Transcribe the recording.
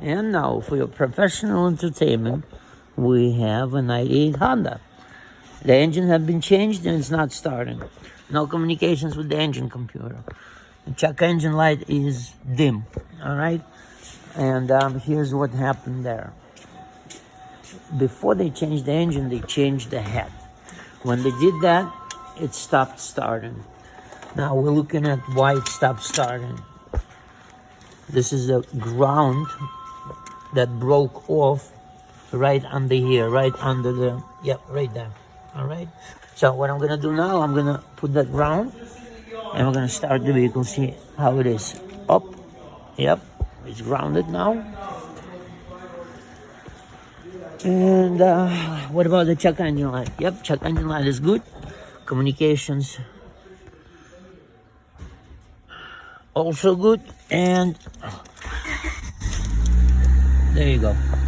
And now for your professional entertainment, we have a 98 Honda. The engine has been changed and it's not starting. No communications with the engine computer. The check engine light is dim, all right? And here's what happened there. Before they changed the engine, they changed the head. When they did that, it stopped starting. Now we're looking at why it stopped starting. This is the ground that broke off right under here, right under the, yep, right there, all right? So what I'm gonna do now, I'm gonna put that round and we're gonna start the vehicle, see how it is. Up, yep, it's grounded now. And what about the check engine light? Yep, check engine light is good. Communications also good, and there you go.